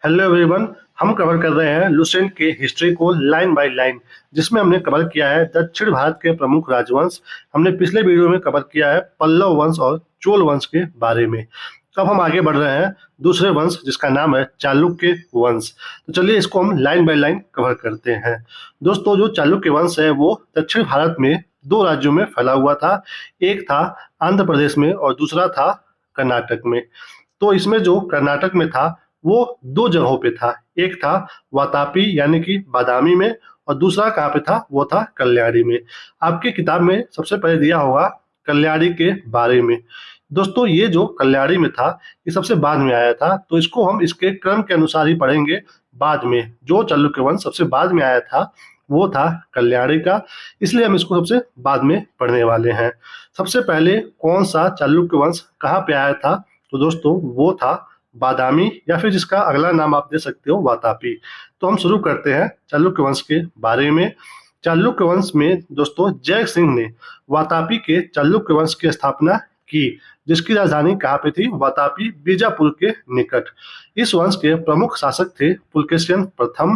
Hello everyone. हम cover कर रहे हैं लुसेंट के हिस्ट्री को लाइन बाय लाइन, जिसमें हमने कवर किया है दक्षिण भारत के प्रमुख राजवंश। हमने पिछले वीडियो में कवर किया है पल्लव वंश और चोल वंश के बारे में। अब हम आगे बढ़ रहे हैं दूसरे वंश जिसका नाम है चालुक्य वंश। तो चलिए इसको हम लाइन बाय लाइन कवर करते हैं। दोस्तों, जो चालुक्य वंश है वो दक्षिण भारत में दो राज्यों में फैला हुआ था। एक था आंध्र प्रदेश में और दूसरा था कर्नाटक में। तो इसमें जो कर्नाटक में था वो दो जगहों पे था। एक था वातापी यानी कि बादामी में, और दूसरा कहाँ पे था, वो था कल्याणी में। आपकी किताब में सबसे पहले दिया होगा कल्याणी के बारे में। दोस्तों, ये जो कल्याणी में था ये सबसे बाद में आया था, तो इसको हम इसके क्रम के अनुसार ही पढ़ेंगे। बाद में जो चालुक्य वंश सबसे बाद में आया था वो था कल्याणी का, इसलिए हम इसको सबसे बाद में पढ़ने वाले हैं। सबसे पहले कौन सा चालुक्य वंश कहाँ पे आया था, तो दोस्तों वो था बादामी, या फिर जिसका अगला नाम आप दे सकते हो वातापी। तो हम शुरू करते हैं चालुक्य वंश के बारे में। चालुक्य वंश में दोस्तों जय सिंह ने वातापी के चालुक्य वंश की स्थापना की, जिसकी राजधानी कहाँ पे थी, वातापी बीजापुर के निकट। इस वंश के प्रमुख शासक थे पुलकेशियन प्रथम,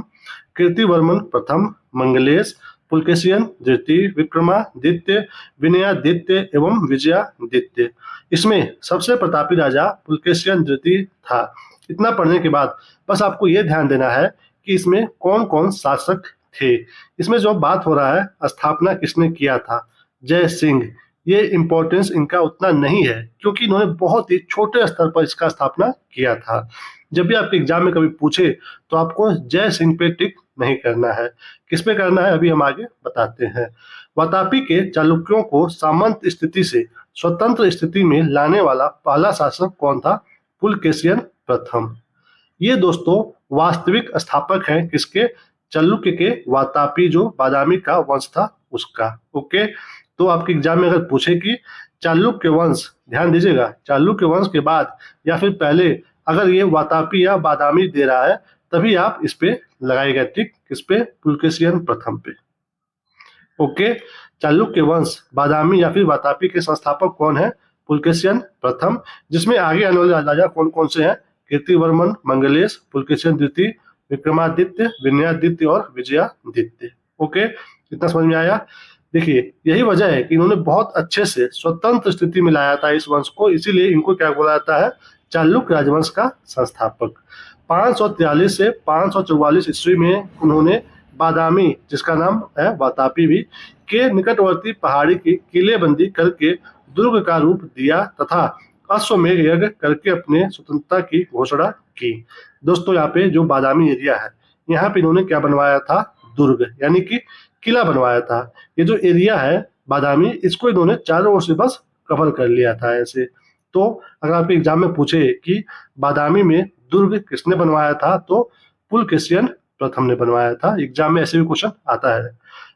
कीर्तिवर्मन प्रथम, मंगलेश, पुलकेशियन द्वितीय, विक्रमादित्य, विनयादित्य एवं विजयादित्य। इसमें सबसे प्रतापी राजा पुलकेशियन द्वितीय था। इतना पढ़ने के बाद बस आपको ये ध्यान देना है कि इसमें कौन कौन शासक थे। इसमें जो बात हो रहा है स्थापना किसने किया था, जय सिंह। ये इम्पोर्टेंस इनका उतना नहीं है क्योंकि इन्होंने बहुत ही छोटे स्तर पर इसका स्थापना किया था। जब भी आपके एग्जाम में कभी पूछे तो आपको जय सिंह पे टिक नहीं करना है। किस पे करना है अभी हम आगे बताते हैं। वातापी के चालुक्यों को सामंत स्थिति से स्वतंत्र स्थिति में लाने वाला पहला शासक कौन था, पुलकेशियन प्रथम। ये दोस्तों वास्तविक स्थापक हैं किसके, चालुक्य के, वातापी जो बादामी का वंश था उसका। ओके, तो आपके एग्जाम में अगर पूछे कि चालुक्य वंश, ध्यान दीजिएगा, चालुक्य वंश के बाद या फिर पहले अगर ये वातापी या बादामी दे रहा है तभी आप इस पे लगाएगा टिक, किस पे, पुलकेशियन प्रथम पे। ओके, चालुक्य वंश बादामी या फिर वातापी के संस्थापक कौन है, पुलकेशियन प्रथम, जिसमें आगे आने वाले राजा कौन कौन से हैं, कीर्तिवर्मन, मंगलेश, पुलकेशियन द्वितीय, विक्रमादित्य, विनयादित्य और विजयादित्य। ओके, इतना समझ में आया। देखिए, यही वजह है कि इन्होंने बहुत अच्छे से स्वतंत्र स्थिति में लाया था इस वंश को, इसीलिए इनको क्या बोला जाता है, चालुक्य राजवंश का संस्थापक। 543 से 544 ईस्वी में उन्होंने बादामी, जिसका नाम है वातापी भी, के निकटवर्ती पहाड़ी की किलेबंदी करके दुर्ग का रूप दिया तथा अश्वमेध यज्ञ करके अपने स्वतंत्रता की घोषणा की। दोस्तों, यहाँ पे जो बादामी एरिया है यहाँ पे इन्होंने क्या बनवाया था, दुर्ग यानी कि किला बनवाया था। ये जो एरिया है बादामी, इसको इन्होंने चारों ओर से बस कवर कर लिया था ऐसे। तो अगर आपके एग्जाम में पूछे कि बादामी में दुर्ग किसने बनवाया था, तो पुलकेशियन प्रथम ने बनवाया था। एग्जाम में ऐसे भी क्वेश्चन आता है।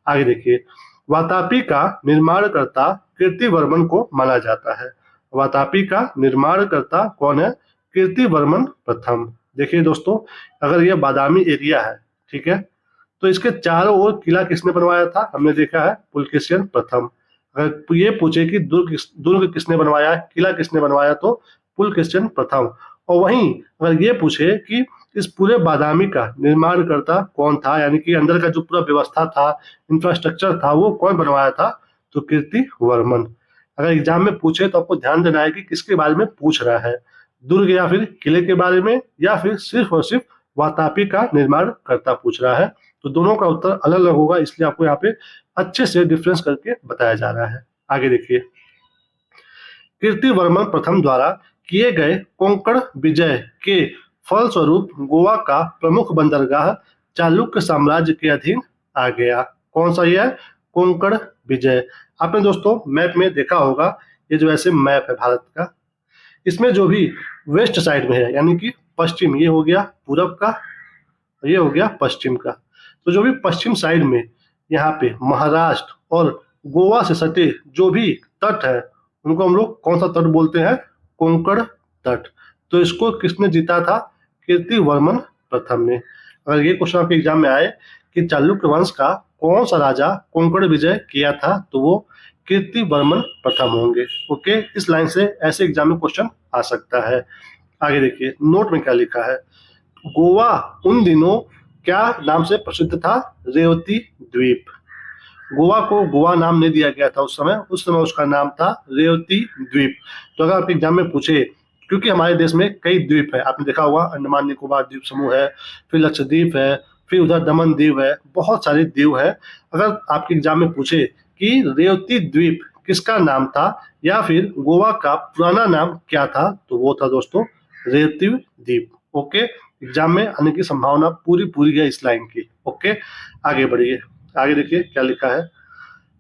आगे देखिए, वातापी का निर्माणकर्ता कीर्तिवर्मन को माना जाता है। वातापी का निर्माणकर्ता कौन है, कीर्तिवर्मन प्रथम। देखिए दोस्तों, अगर ये बादामी एरिया है, ठीक है, तो इसके चारों ओर किला किसने बनवाया था, हमने देखा है पुलकेशियन प्रथम। अगर ये पूछे कि दुर्ग किसने बनवाया, किला किसने बनवाया, तो पुलकेशियन प्रथम। और वहीं अगर ये पूछे कि इस पूरे बादामी का निर्माणकर्ता कौन था, यानी कि अंदर का जो पूरा व्यवस्था था, इंफ्रास्ट्रक्चर था, वो कौन बनवाया था, तो कीर्तिवर्मन। अगर एग्जाम में पूछे तो आपको ध्यान देना है कि किसके बारे में पूछ रहा है, दुर्ग या फिर किले के बारे में, या फिर सिर्फ और सिर्फ वातापी का निर्माणकर्ता पूछ रहा है। तो दोनों का उत्तर अलग अलग होगा, इसलिए आपको यहाँ पे अच्छे से डिफरेंस करके बताया जा रहा है। आगे देखिए, कीर्तिवर्मन प्रथम द्वारा किए गए कोंकण विजय के फलस्वरूप गोवा का प्रमुख बंदरगाह चालुक्य साम्राज्य के अधीन आ गया। कौन सा यह है, कोंकण विजय। आपने दोस्तों मैप में देखा होगा, ये जो ऐसे मैप है भारत का, इसमें जो भी वेस्ट साइड में है यानी कि पश्चिम, ये हो गया पूरब का, ये हो गया पश्चिम का। तो जो भी पश्चिम साइड में यहाँ पे महाराष्ट्र और गोवा से सटे जो भी तट है उनको हम लोग कौन सा तट बोलते हैं, कोंकण तट। तो इसको किसने जीता था, कीर्तिवर्मन प्रथम ने। अगर ये क्वेश्चन आपके एग्जाम में आए कि चालुक्य वंश का कौन सा राजा कोंकण विजय किया था, तो वो कीर्तिवर्मन प्रथम होंगे। ओके, इस लाइन से ऐसे एग्जाम में क्वेश्चन आ सकता है। आगे देखिए, नोट में क्या लिखा है, गोवा उन दिनों क्या नाम से प्रसिद्ध था? रेवती द्वीप। गोवा को गोवा नाम नहीं दिया गया था उस समय उसका नाम था रेवती द्वीप। तो अगर आपके एग्जाम में पूछे, क्योंकि हमारे देश में कई द्वीप है, आपने देखा होगा अंडमान निकोबार द्वीप समूह है, फिर लक्षद्वीप है, फिर उधर दमन द्वीप है, बहुत सारे द्वीप है। अगर आपके एग्जाम में पूछे कि रेवती द्वीप किसका नाम था या फिर गोवा का पुराना नाम क्या था, तो वो था दोस्तों रेवती द्वीप। ओके, एग्जाम में आने की संभावना पूरी पूरी है इस लाइन की। ओके, आगे बढ़िए, आगे देखिए क्या लिखा है।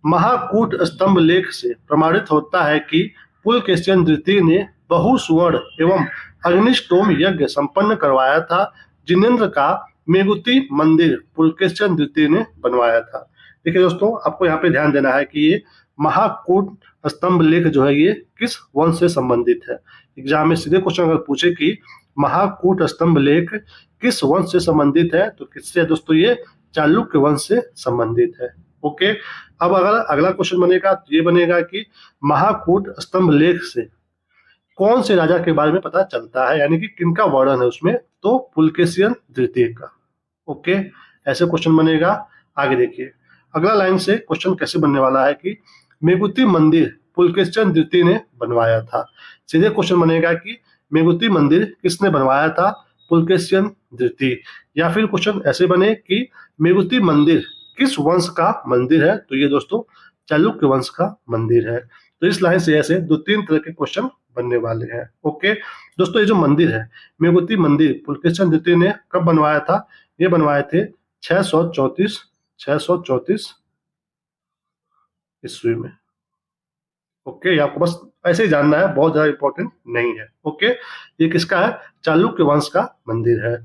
महाकूट स्तंभ लेख से प्रमाणित होता है कि पुलकेशिन द्वितीय ने बहुसुवर्ण एवं अग्निष्टोम यज्ञ संपन्न करवाया था, जिनेन्द्र का मेगुती मंदिर पुलकेशिन द्वितीय ने बनवाया था। देखिए दोस्तों, आपको यहाँ पे ध्यान देना है कि ये महाकूट स्तंभ लेख जो है ये किस वंश से संबंधित है। एग्जाम में सीधे क्वेश्चन अगर पूछे कि महाकूट स्तंभ लेख किस वंश से संबंधित है, तो किससे दोस्तों? ये चालुक्य वंश से संबंधित है। ओके, अब अगर अगला क्वेश्चन बनेगा तो ये बनेगा कि महाकूट स्तंभ लेख से कौन से राजा के बारे में पता चलता है, यानी कि किनका वर्णन है उसमें? तो पुलकेशिन द्वितीय का। ओके, ऐसे क्वेश्चन बनेगा। आगे देखिए, अगला लाइन से क्वेश्चन कैसे बनने वाला है कि मेगुती मंदिर पुलकेशिन द्वितीय ने बनवाया था। सीधे क्वेश्चन बनेगा कि मेगुती मंदिर किसने बनवाया था? पुलकेशिन द्वितीय। या फिर क्वेश्चन ऐसे बने कि मेगुती मंदिर किस वंश का मंदिर है? तो ये दोस्तों चालुक्य वंश का मंदिर है। तो इस लाइन से ऐसे 2-3 तरह के क्वेश्चन बनने वाले हैं। ओके दोस्तों, ये जो मंदिर है मेगुती मंदिर पुलकेशिन द्वितीय ने कब बनवाया था? ये बनवाए थे 634 ईस्वी में। ओके, ये आपको बस ऐसे ही जानना है, बहुत ज्यादा इंपॉर्टेंट नहीं है। ओके, ये किसका है? चालुक्य वंश का मंदिर है।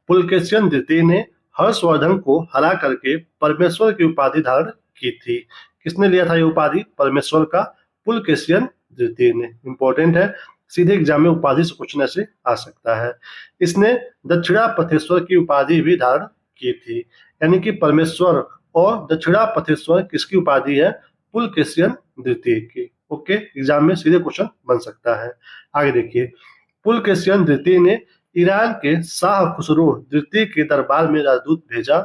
पुलकेशिन द्वितीय ने हर्षवर्धन को हरा करके परमेश्वर की उपाधि धारण की थी। किसने लिया था ये उपाधि परमेश्वर का? पुलकेशिन द्वितीय ने। इंपॉर्टेंट है, सीधे एग्जाम में उपाधि से क्वेश्चन ऐसे आ सकता है। इसने दक्षिणापथेश्वर की उपाधि भी धारण की थी, यानी कि परमेश्वर और दक्षिणापथेश्वर किसकी उपाधि है? पुलकेशिन द्वितीय की। ओके, एग्जाम में सीधे क्वेश्चन बन सकता है। आगे देखिए, पुलकेशिन द्वितीय ने ईरान के शाह खुसरो द्वितीय के दरबार में राजदूत भेजा।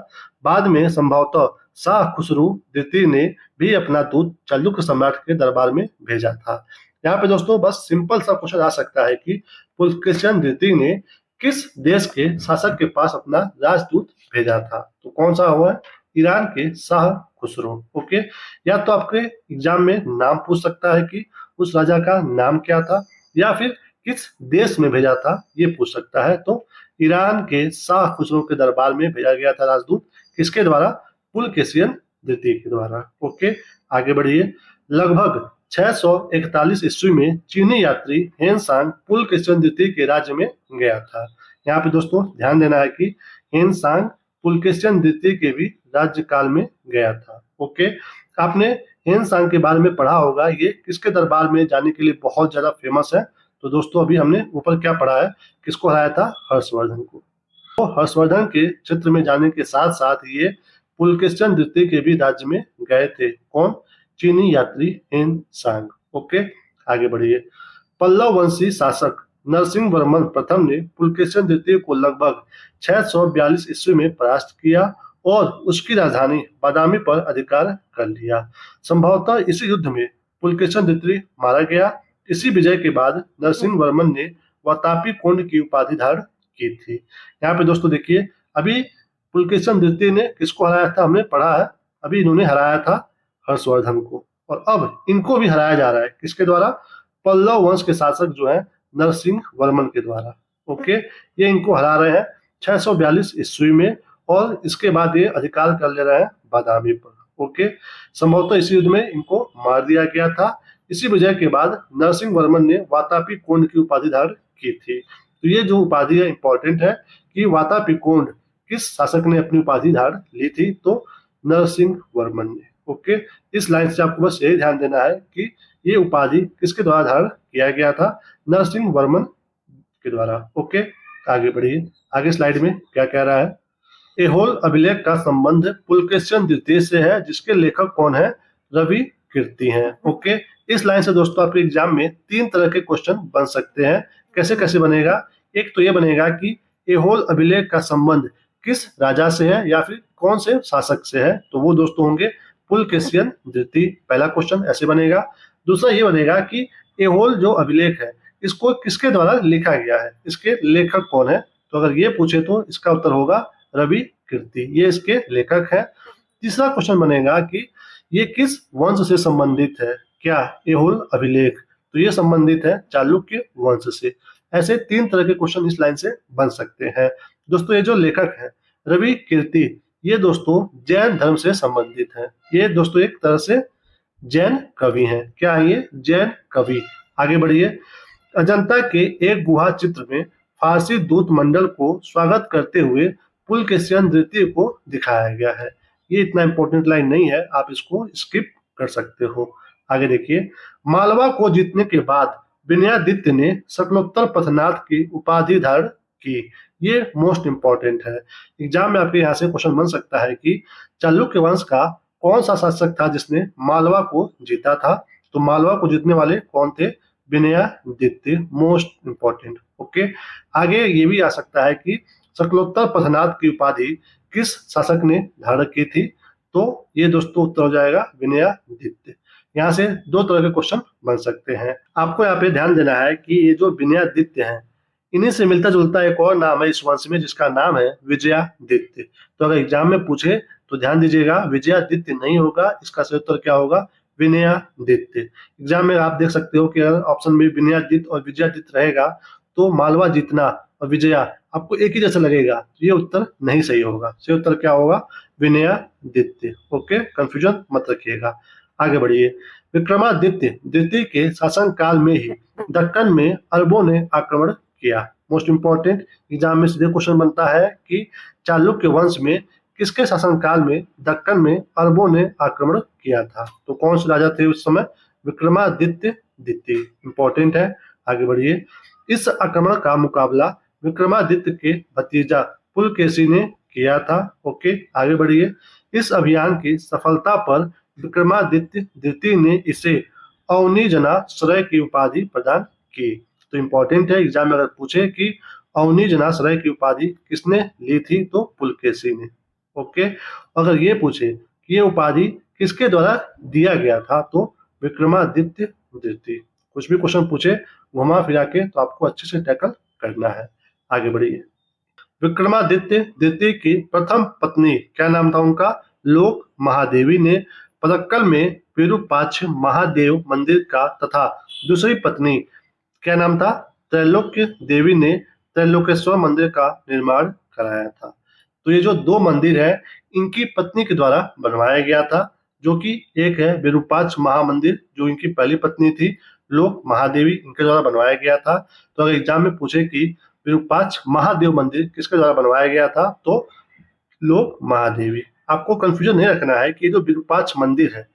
बाद में संभवतः शाह खुसरो द्वितीय ने भी अपना दूत चालुक्य सम्राट के दरबार में भेजा था। यहाँ पे दोस्तों बस सिंपल सा क्वेश्चन आ सकता है कि पुलकेशिन द्वितीय ने किस देश के शासक के पास अपना राजदूत भेजा था? तो कौन सा हुआ? ईरान के शाह खुसरो। ओके, या तो आपके एग्जाम में नाम पूछ सकता है कि उस राजा का नाम क्या था, या फिर किस देश में भेजा था ये पूछ सकता है। तो ईरान के शाह खुसरो के दरबार में भेजा गया था राजदूत, किसके द्वारा? पुलकेशिन द्वितीय के द्वारा। ओके, आगे बढ़िए। लगभग 641 ईस्वी में चीनी यात्री हेनसांग पुलकेशिन द्वितीय के राज्य में गया था। यहाँ पे दोस्तों ध्यान देना है कि हेनसांग पुलकेशिन द्वितीय के भी राज्यकाल में गया था। ओके, आपने हेनसांग के बारे में पढ़ा होगा, ये किसके दरबार में जाने के लिए बहुत ज्यादा फेमस है? तो दोस्तों अभी हमने ऊपर क्या पढ़ा है, किसको हराया था? हर्षवर्धन को। तो हर्षवर्धन के क्षेत्र में जाने के साथ साथ ये पुलकेशिन द्वितीय के भी राज्य में गए थे। कौन? चीनी यात्री हेनसांग। ओके, आगे बढ़िए। पल्लव वंशी शासक नरसिंह वर्मन प्रथम ने पुलकेशिन द्वितीय को लगभग 642 ईस्वी में परास्त किया और उसकी राजधानी बादामी पर अधिकार कर लिया। संभवतः इसी युद्ध में पुलकेशिन द्वितीय मारा गया। इसी विजय के बाद नरसिंह वर्मन ने वातापी कोंड की उपाधि धारण की थी। यहाँ पे दोस्तों देखिए, अभी पुलकेशिन द्वितीय ने किसको हराया था? हमने पढ़ा है, अभी इन्होंने हराया था हर्षवर्धन को, और अब इनको भी हराया जा रहा है। किसके द्वारा? पल्लव वंश के शासक जो है नरसिंह वर्मन के द्वारा। ओके, ये इनको हरा रहे हैं 642 ईस्वी में, और इसके बाद ये अधिकार कर ले रहे हैं बादामी पर। ओके, संभवतः इसी युद्ध में इनको मार दिया गया था। इसी विजय के बाद नरसिंह वर्मन ने वातापी कोंड की उपाधि धारण की थी। तो ये जो उपाधि है इंपॉर्टेंट है कि वातापी कोंड किस शासक ने अपनी उपाधि धारण ली थी? तो नरसिंह वर्मन ने। ओके, इस लाइन से आपको बस यही ध्यान देना है कि ये उपाधि किसके द्वारा धारण किया गया था? नरसिंह वर्मन के द्वारा। ओके, आगे बढ़िए, आगे स्लाइड में क्या कह रहा है। एहोल अभिलेख का संबंध पुलकेशिन द्वितीय से है, जिसके लेखक कौन है? रवि कीर्ति हैं। ओके, इस लाइन से दोस्तों आपके एग्जाम में 3 तरह के क्वेश्चन बन सकते हैं। कैसे कैसे बनेगा? एक तो ये बनेगा कि ऐहोल अभिलेख का संबंध किस राजा से है या फिर कौन से शासक से है, तो वो दोस्तों होंगे पुलकेशियन द्वितीय। पहला क्वेश्चन ऐसे बनेगा। दूसरा ये बनेगा कि ऐहोल जो अभिलेख है इसको किसके द्वारा लिखा गया है, इसके लेखक कौन है, तो अगर ये पूछे तो इसका उत्तर होगा रवि कीर्ति, ये इसके लेखक है। तीसरा क्वेश्चन बनेगा कि ये किस वंश से संबंधित है, क्या ऐहोल अभिलेख, तो ये संबंधित है चालुक्य वंश से। ऐसे 3 तरह के क्वेश्चन इस लाइन से बन सकते हैं। दोस्तों ये जो लेखक है रवि कीर्ति, ये दोस्तों जैन धर्म से संबंधित है। ये दोस्तों एक तरह से जैन कवि हैं। क्या है ये? जैन कवि। आगे बढ़िए। अजंता के एक गुहा चित्र में फारसी दूत मंडल को स्वागत करते हुए पुलकेशियन द्वितीय को दिखाया गया है। ये इतना इंपॉर्टेंट लाइन नहीं है, आप इसको स्किप कर सकते हो। आगे देखिए। मालवा को जीतने के बाद विनयादित्य ने शकलोत्तर पथनाथ की उपाधि धारण की। ये मोस्ट इंपॉर्टेंट है, एग्जाम में आपके यहाँ से क्वेश्चन बन सकता है कि चालुक्य वंश का कौन सा शासक था जिसने मालवा को जीता था, तो मालवा को जीतने वाले कौन थे? विनयादित्य। Most important. ओके। आगे ये भी आ सकता है कि शकलोत्तर पथनाथ की उपाधि किस शासक ने धारण की थी, तो ये दोस्तों उत्तर हो जाएगा विनयादित्य। यहाँ से 2 तरह के क्वेश्चन बन सकते हैं। आपको यहाँ पे ध्यान देना है कि ये जो विनयादित्य हैं, इन्हीं से मिलता जुलता एक और नाम है इस वंश में जिसका नाम है विजयादित्य। तो अगर एग्जाम में पूछे तो ध्यान दीजिएगा, विजयादित्य नहीं होगा, इसका सही उत्तर क्या होगा? विनयादित्य। एग्जाम में आप देख सकते हो कि अगर ऑप्शन में विनयादित्य और विजयादित्य रहेगा तो मालवा जीतना और विजया आपको एक ही जैसा लगेगा, ये उत्तर नहीं सही होगा। सही उत्तर क्या होगा? विनयादित्य। ओके, कंफ्यूजन मत रखिएगा। आगे बढ़िए। विक्रमादित्य द्वितीय के शासन काल में ही दक्कन में अरबों ने आक्रमण किया। मोस्ट इंपॉर्टेंट, एग्जाम में सीधे क्वेश्चन बनता है कि चालुक्य वंश में किसके शासन काल में दक्कन में अरबों ने आक्रमण किया था, तो कौन से राजा थे उस समय? विक्रमादित्य द्वितीय। इंपॉर्टेंट है। आगे बढ़िए। इस आक्रमण का मुकाबला विक्रमादित्य के भतीजा पुलकेशी ने किया था। ओके, आगे बढ़िए। इस अभियान की सफलता पर विक्रमादित्य द्वितीय ने इसे अवनी जना सराय की उपाधि प्रदान की। तो इंपॉर्टेंट है, एग्जाम में अगर पूछे कि अवनी जना सराय की उपाधि किसने ली थी, तो पुलकेशी ने। ओके, अगर ये पूछे कि ये उपाधि किसके द्वारा दिया गया था, तो विक्रमादित्य द्वितीय। कुछ भी क्वेश्चन पूछे घुमा फिरा के तो आपको अच्छे से टैकल करना है। आगे बढ़िए। विक्रमादित्य द्वितीय की प्रथम पत्नी क्या नाम था उनका? लोक महादेवी ने पदक्कल में विरूपाक्ष महादेव मंदिर का तथा दूसरी पत्नी क्या नाम था? त्रैलोक्य देवी ने त्रैलोकेश्वर मंदिर का निर्माण कराया था। तो ये जो 2 मंदिर है इनकी पत्नी के द्वारा बनवाया गया था, जो कि एक है विरूपाक्ष महामंदिर जो इनकी पहली पत्नी थी लोक महादेवी, इनके द्वारा बनवाया गया था। तो अगर एग्जाम में पूछे कि विरूपाक्ष महादेव मंदिर किसके द्वारा बनवाया गया था, तो लोक महादेवी। आपको कंफ्यूजन नहीं रखना है कि ये जो विरूपाक्ष मंदिर है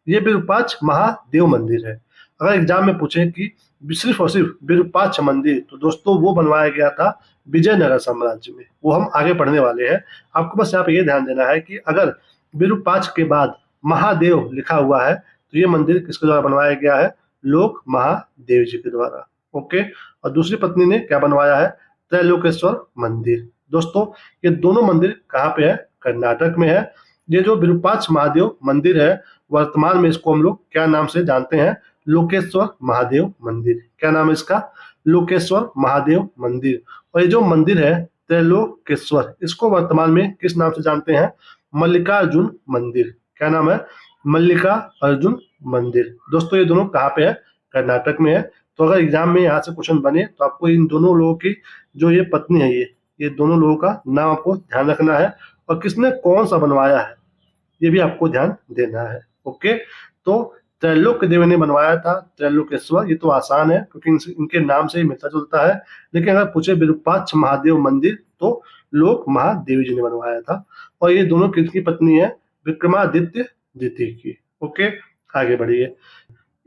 ये विरूपाक्ष महादेव मंदिर है। अगर एग्जाम में पूछे कि सिर्फ और सिर्फ विरूपाक्ष मंदिर, तो दोस्तों वो बनवाया गया था विजयनगर साम्राज्य में, वो हम आगे पढ़ने वाले हैं। आपको बस यहाँ पे ये ध्यान देना है कि अगर विरूपाक्ष के बाद महादेव लिखा हुआ है तो ये मंदिर किसके द्वारा बनवाया गया है? लोक महादेव जी के द्वारा। ओके, और दूसरी पत्नी ने क्या बनवाया है? त्रैलोकेश्वर मंदिर। दोस्तों ये दोनों मंदिर कहाँ पे है? कर्नाटक में है। ये जो विरूपाक्ष महादेव मंदिर है वर्तमान में इसको हम लोग क्या नाम से जानते हैं? लोकेश्वर महादेव मंदिर। क्या नाम है इसका? लोकेश्वर महादेव मंदिर। और ये जो मंदिर है त्रैलोकेश्वर, इसको वर्तमान में किस नाम से जानते हैं? मल्लिकार्जुन मंदिर। क्या नाम है? मल्लिकार्जुन मंदिर। दोस्तों ये दोनों कहाँ पे है? कर्नाटक में है। तो अगर एग्जाम में यहाँ से क्वेश्चन बने तो आपको इन दोनों लोगों की जो ये पत्नी है ये दोनों लोगों का नाम आपको ध्यान रखना है और किसने कौन सा बनवाया है ये भी आपको ध्यान देना है। ओके, तो त्रैलोक्य देवी ने बनवाया था त्रैलोकेश्वर, ये तो आसान है क्योंकि इनके नाम से ही मिलता जुलता है। लेकिन अगर पूछे विरूपाक्ष महादेव मंदिर तो लोक महादेवी जी ने बनवाया था और ये दोनों किसकी पत्नी है? विक्रमादित्य द्वितीय की। ओके, आगे बढ़िए।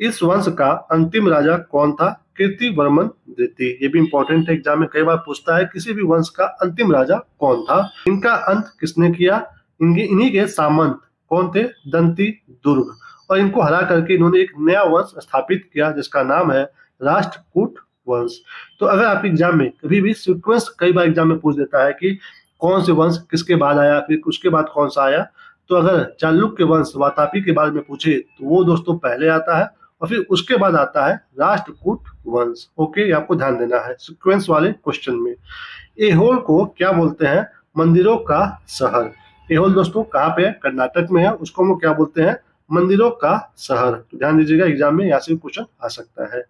इस वंश का अंतिम राजा कौन था? कीर्तिवर्मन द्वितीय। ये भी इंपॉर्टेंट है, एग्जाम में कई बार पूछता है किसी भी वंश का अंतिम राजा कौन था। इनका अंत किसने किया? इन्हीं के सामंत कौन थे? दंती दुर्ग। और इनको हरा करके इन्होंने एक नया वंश स्थापित किया जिसका नाम है राष्ट्रकूट वंश। तो अगर आपके एग्जाम में कभी भी सीक्वेंस कई बार एग्जाम में पूछ देता है कि कौन से वंश किसके बाद आया, फिर उसके बाद कौन सा आया, तो अगर चालुक्य वंश वातापी के बारे में पूछे तो वो दोस्तों पहले आता है और फिर उसके बाद आता है राष्ट्रकूट वंश। ओके, ये आपको ध्यान देना है सीक्वेंस वाले क्वेश्चन में। एहोल को क्या बोलते हैं? मंदिरों का शहर। एहोल दोस्तों कहाँ पे है? कर्नाटक में है, उसको हम लोग क्या बोलते हैं? मंदिरों का शहर। तो ध्यान दीजिएगा, एग्जाम में यहाँ से क्वेश्चन आ सकता है।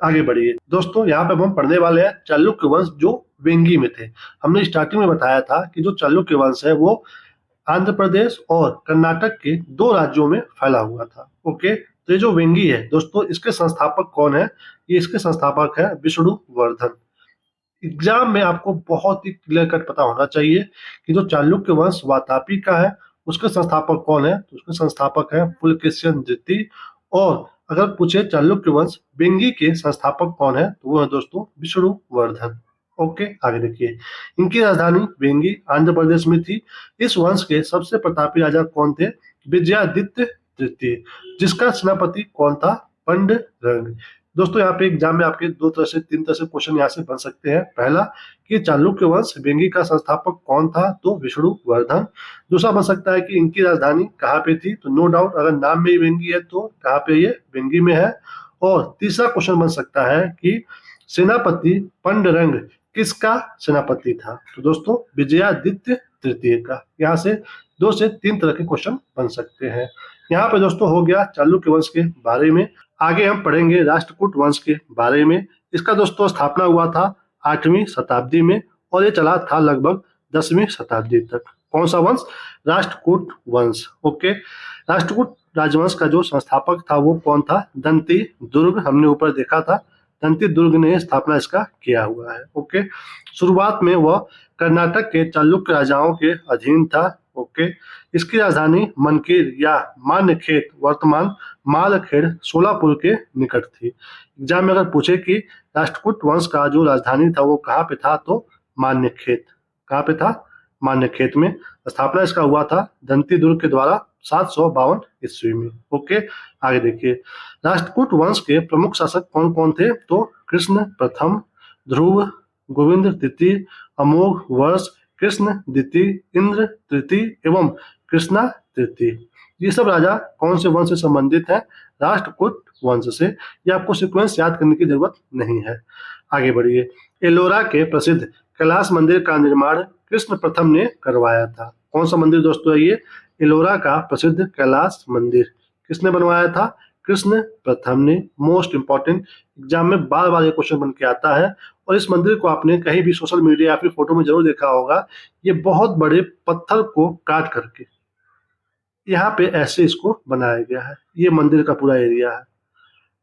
आगे बढ़िए दोस्तों, यहाँ पे हम पढ़ने वाले हैं चालुक्य वंश जो वेंगी में थे। हमने स्टार्टिंग में बताया था कि जो चालुक्य वंश है वो आंध्र प्रदेश और कर्नाटक के 2 राज्यों में फैला हुआ था। ओके, तो ये जो वेंगी है दोस्तों, इसके संस्थापक कौन है? ये इसके संस्थापक है विष्णुवर्धन। एग्जाम में आपको बहुत ही क्लियर कट पता होना चाहिए कि जो चालुक्य वंश वातापी का है उसके संस्थापक कौन है? तो उसके संस्थापक है पुलकेशिन द्वितीय। और अगर पूछे चालुक्य वंश वेंगी के संस्थापक कौन है, तो वो है दोस्तों विष्णुवर्धन। ओके, आगे देखिए, इनकी राजधानी वेंगी आंध्र प्रदेश में थी। इस वंश के सबसे प्रतापी राजा कौन थे? विजयादित्य तृतीय, जिसका सेनापति कौन था? पंडरंग। दोस्तों यहाँ पे एग्जाम में आपके 2 तरह से 3 तरह से क्वेश्चन यहाँ से बन सकते हैं। पहला कि चालुक्य वंश वेंगी का संस्थापक कौन था? तो विष्णुवर्धन। दूसरा बन सकता है कि इनकी राजधानी कहाँ पे थी? तो नो डाउट अगर नाम में ही वेंगी है तो कहाँ पे? ये वेंगी में है। और तीसरा क्वेश्चन बन सकता है कि सेनापति पंडरंग किसका सेनापति था? तो दोस्तों विजयादित्य तृतीय का। यहाँ से 2 से 3 तरह के क्वेश्चन बन सकते हैं। यहाँ पे दोस्तों हो गया चालुक्य वंश के बारे में। आगे हम पढ़ेंगे राष्ट्रकूट वंश के बारे में। इसका दोस्तों स्थापना हुआ था 8वीं शताब्दी में और ये चला था लगभग 10वीं शताब्दी तक। कौन सा वंश? राष्ट्रकूट वंश। ओके, राष्ट्रकूट राजवंश का जो संस्थापक था वो कौन था? दंती दुर्ग, हमने ऊपर देखा था। दंती दुर्ग ने स्थापना इसका किया हुआ है। ओके, शुरुआत में वह कर्नाटक के चालुक्य राजाओं के अधीन था। ओके, इसकी राजधानी मनकेर या मान्यखेत वर्तमान मालखेड़ सोलापुर के निकट थी। एग्जाम में अगर पूछे कि राष्ट्रकूट वंश का जो राजधानी था वो कहाँ पे था, तो मान्यखेत। कहाँ पे था? मान्यखेत में। स्थापना इसका हुआ था दंती दुर्ग के द्वारा 752 ईस्वी में। ओके, आगे देखिए, राष्ट्रकूट वंश के प्रमुख शासक कौन कौन थे? तो कृष्ण प्रथम, ध्रुव, गोविंद द्वितीय, अमोघ वर्ष, कृष्ण द्वितीय, इंद्र तृतीय एवं कृष्णा तृतीय। ये सब राजा कौन से वंश से संबंधित है? राष्ट्रकूट वंश से। ये आपको सीक्वेंस याद करने की जरूरत नहीं है। आगे बढ़िए, एलोरा के प्रसिद्ध कैलाश मंदिर का निर्माण कृष्ण प्रथम ने करवाया था। कौन सा मंदिर दोस्तों है ये? एलोरा का प्रसिद्ध कैलाश मंदिर किसने बनवाया था? कृष्ण प्रथम ने। मोस्ट इंपॉर्टेंट, एग्जाम में बार बार ये क्वेश्चन बन के आता है। और इस मंदिर को आपने कहीं भी सोशल मीडिया या फिर फोटो में जरूर देखा होगा। ये बहुत बड़े पत्थर को काट करके यहाँ पे ऐसे इसको बनाया गया है। ये मंदिर का पूरा एरिया है,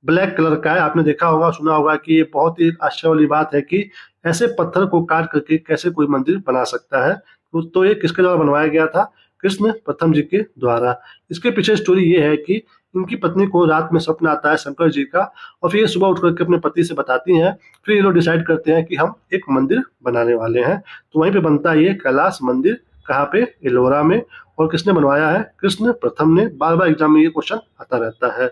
ब्लैक कलर का है। आपने देखा होगा, सुना होगा कि ये बहुत ही आश्चर्य वाली बात है कि ऐसे पत्थर को काट करके कैसे कोई मंदिर बना सकता है। तो ये किसके द्वारा बनवाया गया था? कृष्ण प्रथम जी के द्वारा। इसके पीछे स्टोरी ये है कि इनकी पत्नी को रात में सपना आता है शंकर जी का, और फिर ये सुबह उठ करके अपने पति से बताती हैं। फिर ये लोग डिसाइड करते हैं कि हम एक मंदिर बनाने वाले हैं। तो वहीं पे बनता है ये कैलाश मंदिर। कहाँ पे? एलोरा में। और किसने बनवाया है? कृष्ण प्रथम ने। बार बार एग्जाम में ये क्वेश्चन आता रहता है।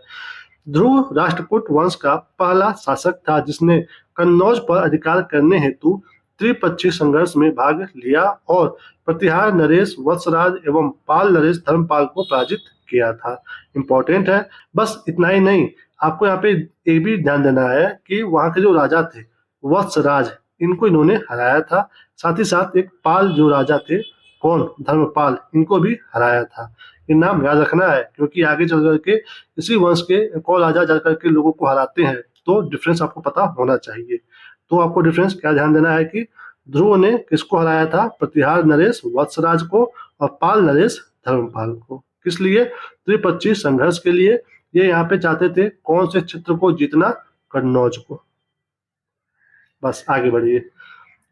ध्रुव राष्ट्रकूट वंश का पहला शासक था जिसने कन्नौज पर अधिकार करने हेतु त्रिपक्षीय संघर्ष में भाग लिया और प्रतिहार नरेश वत्सराज एवं पाल नरेश धर्मपाल को पराजित किया था। इंपॉर्टेंट है। बस इतना ही नहीं, आपको यहाँ पे ये भी ध्यान देना है कि वहाँ के जो राजा थे वत्सराज, इनको इन्होंने हराया था। साथ ही साथ एक पाल जो राजा थे, कौन? धर्मपाल, इनको भी हराया था। ये नाम याद रखना है क्योंकि आगे चल करके इसी वंश के एक और राजा जा करके लोगों को हराते हैं, तो डिफरेंस आपको पता होना चाहिए। तो आपको डिफरेंस क्या ध्यान देना है कि ध्रुव ने किसको हराया था? प्रतिहार नरेश वत्सराज को और पाल नरेश धर्मपाल को। किस लिए? त्रिपक्षीय संघर्ष के लिए। ये यहाँ पे चाहते थे कौन से क्षेत्र को जीतना? कन्नौज को। बस आगे बढ़िए।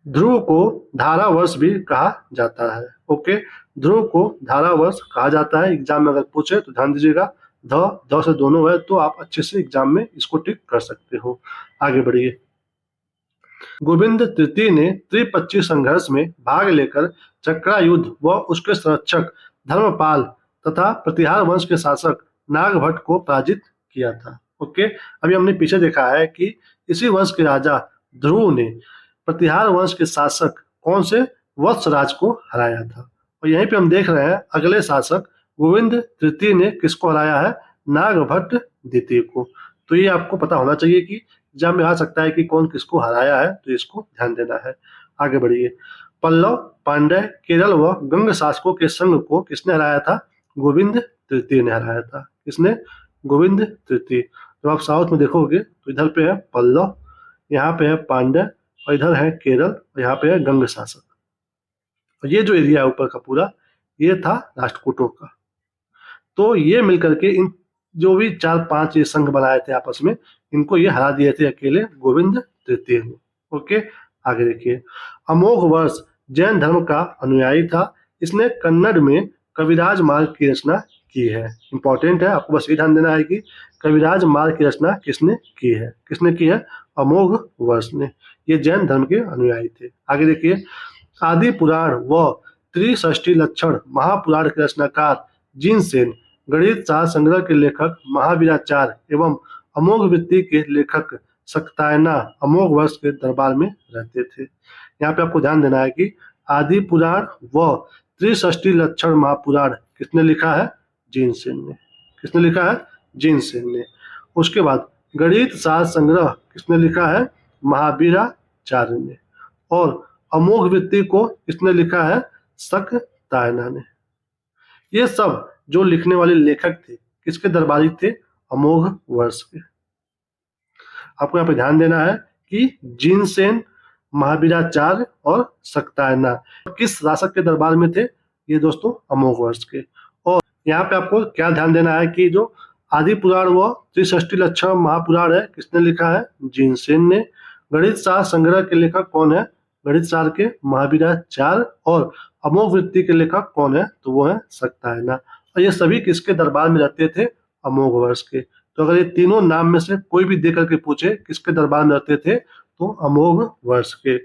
ध्रुव को धारावर्ष भी कहा जाता है। ओके, ध्रुव को धारावर्ष कहा जाता है। एग्जाम में अगर पूछे तो ध्यान दीजिएगा, ध से दोनों है तो आप अच्छे से एग्जाम में इसको टिक कर सकते हो। आगे बढ़िए। गोविंद तृतीय ने त्रिपक्षीय संघर्ष में भाग लेकर चक्रायुध व उसके संरक्षक धर्मपाल तथा प्रतिहार वंश के शासक नागभट्ट को पराजित किया था। ओके, अभी हमने पीछे देखा है कि इसी वंश के राजा ध्रुव ने प्रतिहार वंश के शासक कौन से वत्सराज को हराया था। और यहीं पे हम देख रहे हैं अगले शासक गोविंद तृतीय ने किसको हराया है, नागभट्ट द्वितीय को। तो ये आपको पता होना चाहिए कि एग्जाम में आ सकता है कि कौन किसको हराया है, तो इसको ध्यान देना है। आगे बढ़िए। पल्लव, पांड्य, केरल व गंग शासकों के संघ को किसने हराया था, गोविंद तृतीय ने हराया था। किसने, गोविंद तृतीय। जब आप साउथ में देखोगे तो इधर पे है पल्लव, यहाँ पे है पांड्य, और इधर है केरल, और यहाँ पे है गंग शासक। और ये जो एरिया है ऊपर का पूरा, ये था राष्ट्रकूटों का। तो ये मिलकर के इन जो भी 4-5 ये संघ बनाए थे आपस में, इनको ये हरा दिए थे अकेले गोविंद तृतीय ने। ओके, आगे देखिए। अमोघ वर्ष जैन धर्म का अनुयायी था। इसने कन्नड़ में कविराज मार्ग की रचना की है। इंपॉर्टेंट है, आपको बस ये ध्यान देना है कि कविराज मार्ग की रचना किसने की है, किसने की है, अमोघ वर्ष ने। ये जैन धर्म के अनुयायी थे। आगे देखिए। आदि पुराण व त्रिषष्टि लक्षण महापुराण के रचनाकार जिनसेन गणित सार संग्रह के लेखक महावीराचार्य एवं अमोघ वृत्ति के लेखक सक्तायना अमोघ वर्ष के दरबार में रहते थे। यहाँ पे आपको ध्यान देना है कि आदि पुराण व त्रिषष्टि लक्षण महापुराण किसने लिखा है, जिनसेन ने। किसने लिखा है, जिनसेन ने। उसके बाद गणित सार संग्रह किसने लिखा है, महावीराचार्य ने। और अमोघ वृत्ति को किसने लिखा है, सक्तायना ने। ये सब जो लिखने वाले लेखक थे किसके दरबारी थे, अमोघ वर्ष के। आपको यहाँ पे ध्यान देना है कि जिनसेन, महावीराचार्य और सक्तायना किस शासक के दरबार में थे, ये दोस्तों अमोघ वर्ष के। और यहाँ पे आपको क्या ध्यान देना है कि जो आदि पुराण व त्रिषष्टि लक्षण महापुराण है किसने लिखा है, जिनसेन ने। गणित सार संग्रह के लेखक कौन है, गणित सार के महावीराचार्य। और अमोघ वृत्ति के लेखक कौन है, तो वो है सक्तायना। और ये सभी किसके दरबार में रहते थे, अमोघ वर्ष के। तो अगर ये तीनों नाम में से कोई भी दे करके पूछे किसके दरबार में रहते थे, तो अमोघ वर्ष के।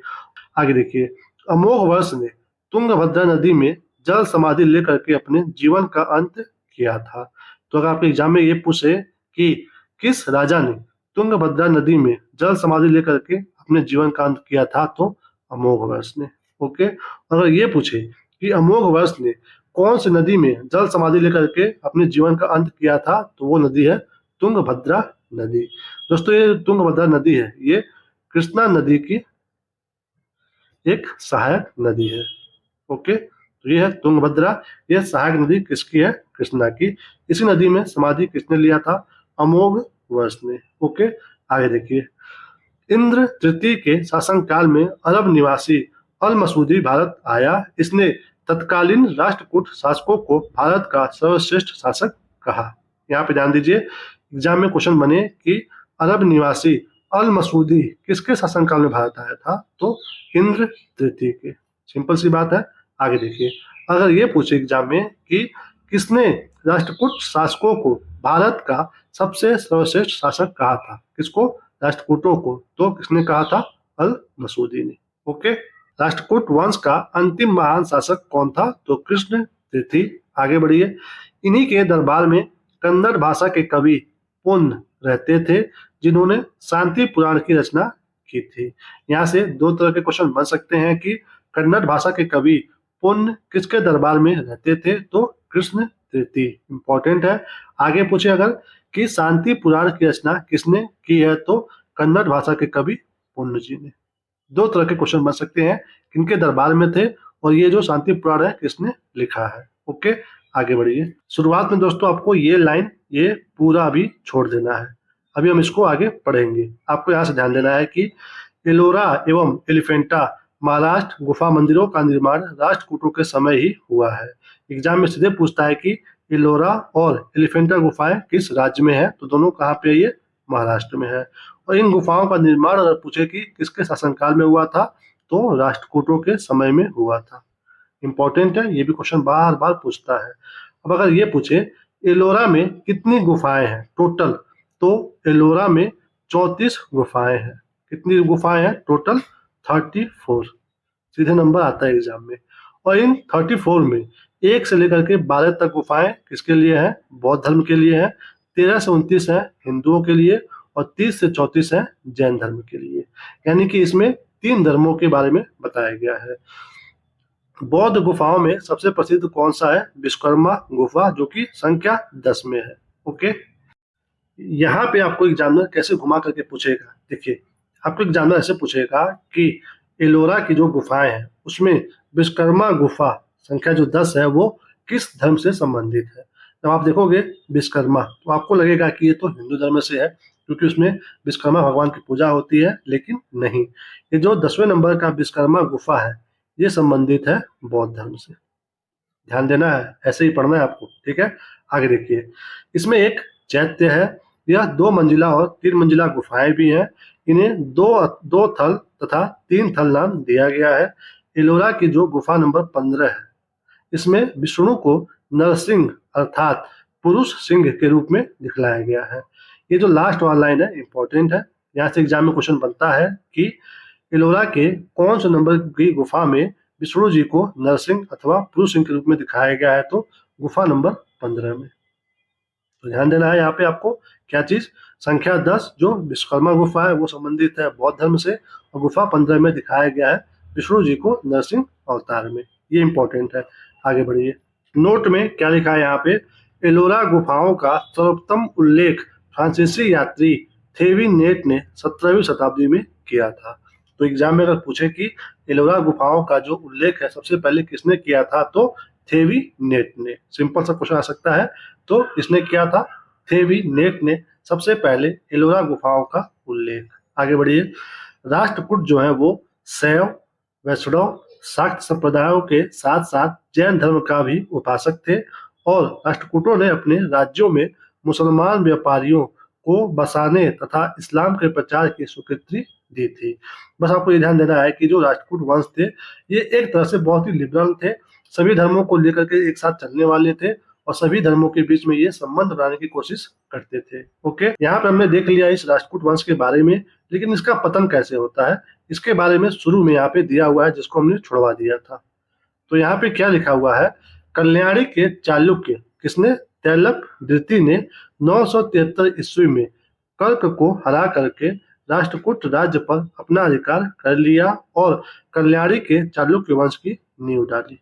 आगे देखिए। अमोघ वर्ष ने तुंगभद्रा नदी में जल समाधि लेकर के अपने जीवन का अंत किया था। तो अगर आपके एग्जाम में ये पूछे कि किस राजा ने तुंगभद्रा नदी में जल समाधि लेकर के अपने जीवन का अंत किया था, तो अमोघ वर्ष ने। ओके, अगर ये पूछे कि अमोघ वर्ष ने कौन सी नदी में जल समाधि लेकर के अपने जीवन का अंत किया था, तो वो नदी है तुंगभद्रा नदी। दोस्तों ये तुंगभद्रा नदी है, ये कृष्णा नदी की एक सहायक नदी है। ओके, तो ये है तुंगभद्रा, ये सहायक नदी किसकी है, कृष्णा की। इसी नदी में समाधि किसने लिया था, अमोघ वर्ष ने। ओके, आगे देखिए। इंद्र तृतीय के शासनकाल में अरब निवासी अल मसूदी भारत आया। इसने तत्कालीन राष्ट्रकूट शासकों को भारत का सर्वश्रेष्ठ शासक कहा। यहाँ पे ध्यान दीजिए, एग्जाम में क्वेश्चन बने कि अरब निवासी अल मसूदी किसके शासनकाल में भारत आया था, तो इंद्र तृतीय के। सिंपल सी बात है। आगे देखिए। अगर ये पूछे एग्जाम में कि किसने राष्ट्रकूट शासकों को भारत का सबसे सर्वश्रेष्ठ शासक कहा था, किसको, राष्ट्रकूटों को, तो किसने कहा था, अल मसूदी ने। ओके, राष्ट्रकूट वंश का अंतिम महान शासक कौन था, तो कृष्ण तृतीय। आगे बढ़िए। इन्हीं के दरबार में कन्नड़ भाषा के कवि पुन्न रहते थे, जिन्होंने शांति पुराण की रचना की थी। यहाँ से दो तरह के क्वेश्चन बन सकते हैं कि कन्नड़ भाषा के कवि पुन्न किसके दरबार में रहते थे, तो कृष्ण तृतीय। इंपॉर्टेंट है। आगे पूछे अगर कि शांति पुराण की रचना किसने की है, तो कन्नड़ भाषा के कवि पुन्न जी ने। दो तरह के क्वेश्चन बन सकते हैं, किनके दरबार में थे और ये जो शांति पुराण है किसने लिखा है। ओके, आगे बढ़िए। शुरुआत में दोस्तों आपको ये लाइन ये पूरा अभी छोड़ देना है, अभी हम इसको आगे पढ़ेंगे। आपको यहाँ से ध्यान देना है कि एलोरा एवं एलिफेंटा महाराष्ट्र गुफा मंदिरों का निर्माण राष्ट्रकूटों के समय ही हुआ है। एग्जाम में सीधे पूछता है कि एलोरा और एलिफेंटा गुफाएं किस राज्य में है, तो दोनों कहाँ पे है, ये महाराष्ट्र में है। और इन गुफाओं का निर्माण अगर पूछे कि किसके शासनकाल में हुआ था, तो राष्ट्रकूटों के समय में हुआ था। इंपॉर्टेंट है, ये भी क्वेश्चन बार बार पूछता है। अब अगर ये पूछे एलोरा में कितनी गुफाएं हैं टोटल, तो एलोरा में 34 गुफाएं हैं। कितनी गुफाएं हैं टोटल, 34। सीधे नंबर आता है एग्जाम में। और इन 34 में 1 से लेकर के 12 तक गुफाएं किसके लिए हैं, बौद्ध धर्म के लिए हैं। 13 से 29 है हिंदुओं के लिए, और 30 से 34 है जैन धर्म के लिए। यानी कि इसमें 3 धर्मों के बारे में बताया गया है। बौद्ध गुफाओं में सबसे प्रसिद्ध कौन सा है? विश्वकर्मा गुफा, जो कि संख्या 10 में है। ओके, यहाँ पे आपको एग्जामिनर कैसे घुमा करके पूछेगा। देखिए, आपको एग्जामिनर ऐसे पूछेगा कि एलोरा की जो गुफाएं हैं उसमें विश्वकर्मा गुफा संख्या जो 10 है वो किस धर्म से संबंधित है। जब आप देखोगे विश्वकर्मा तो आपको लगेगा कि ये तो हिंदू धर्म से है, क्योंकि उसमें विश्वकर्मा भगवान की पूजा होती है, लेकिन नहीं, ये जो 10वें नंबर का विश्वकर्मा गुफा है ये संबंधित है बौद्ध धर्म से। ध्यान देना है, ऐसे ही पढ़ना है आपको, ठीक है। आगे देखिए, इसमें एक चैत्य है, यह 2 मंजिला और 3 मंजिला गुफाएं भी हैं। इन्हें दो थल तथा 3 थल नाम दिया गया है। एलोरा की जो गुफा नंबर 15 है, इसमें विष्णु को नरसिंह अर्थात पुरुष सिंह के रूप में दिखलाया गया है। ये जो लास्ट वाला लाइन है इंपॉर्टेंट है, यहाँ से एग्जाम में क्वेश्चन बनता है कि एलोरा के कौन से नंबर की गुफा में विष्णु जी को नरसिंह अथवा पुरुष सिंह के रूप में दिखाया गया है? तो गुफा नंबर 15 में। तो ध्यान देना है यहाँ पे आपको क्या चीज, संख्या 10 जो विश्वकर्मा गुफा है वो संबंधित है बौद्ध धर्म से, और गुफा 15 में दिखाया गया है विष्णु जी को नरसिंह अवतार में। ये इंपॉर्टेंट है। आगे बढ़िए, नोट में क्या लिखा है यहाँ पे? एलोरा गुफाओं का सर्वोत्तम उल्लेख फ्रांसीसी यात्री थेविनेट ने 17वीं शताब्दी में किया था। तो एग्जाम में अगर पूछे कि एलोरा गुफाओं का जो उल्लेख है सबसे पहले किसने किया था, तो थेविनेट ने। सिंपल सा क्वेश्चन आ सकता है। तो इसने किया था, थेविनेट ने सबसे पहले एलोरा गुफाओं का उल्लेख। आगे बढ़िए, राष्ट्रकूट जो है वो शैव, वैष्णव, शाक्त संप्रदायों के साथ साथ जैन धर्म का भी उपासक थे, और राष्ट्रकूटों ने अपने राज्यों में मुसलमान व्यापारियों को बसाने तथा इस्लाम के प्रचार की स्वीकृति दी थी। बस आपको ये ध्यान देना है कि जो राष्ट्रकूट वंश थे ये एक तरह से बहुत ही लिबरल थे, सभी धर्मों को लेकर के एक साथ चलने वाले थे, और सभी धर्मों के बीच में ये संबंध बनाने की कोशिश करते थे। ओके, यहाँ पर हमने देख लिया इस राष्ट्रकूट वंश के बारे में, लेकिन इसका पतन कैसे होता है इसके बारे में शुरू में यहाँ पे दिया हुआ है, जिसको हमने छुड़वा दिया था। तो यहाँ पे क्या लिखा हुआ है? कल्याणी के चालुक्य किसने? तैलप द्वितीय ने 973 ईस्वी में कर्क को हरा करके राष्ट्रकूट राज्य पर अपना अधिकार कर लिया और कल्याणी के चालुक्य वंश की नींव डाली।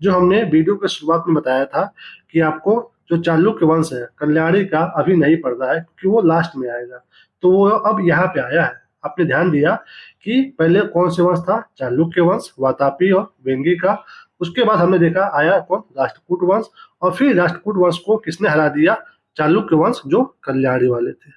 जो हमने वीडियो के शुरुआत में बताया था कि आपको जो चालुक्य वंश है कल्याणी का अभी नहीं पढ़ना है, क्योंकि वो लास्ट में आएगा, तो वो अब यहाँ पे आया है। आपने ध्यान दिया कि पहले कौन से वंश था? चालुक्य वंश, वातापी और वेंगी का। उसके बाद हमने देखा आया कौन? राष्ट्रकूट वंश, और फिर राष्ट्रकूट वंश को किसने हरा दिया? चालुक्य वंश, जो कल्याणी वाले थे।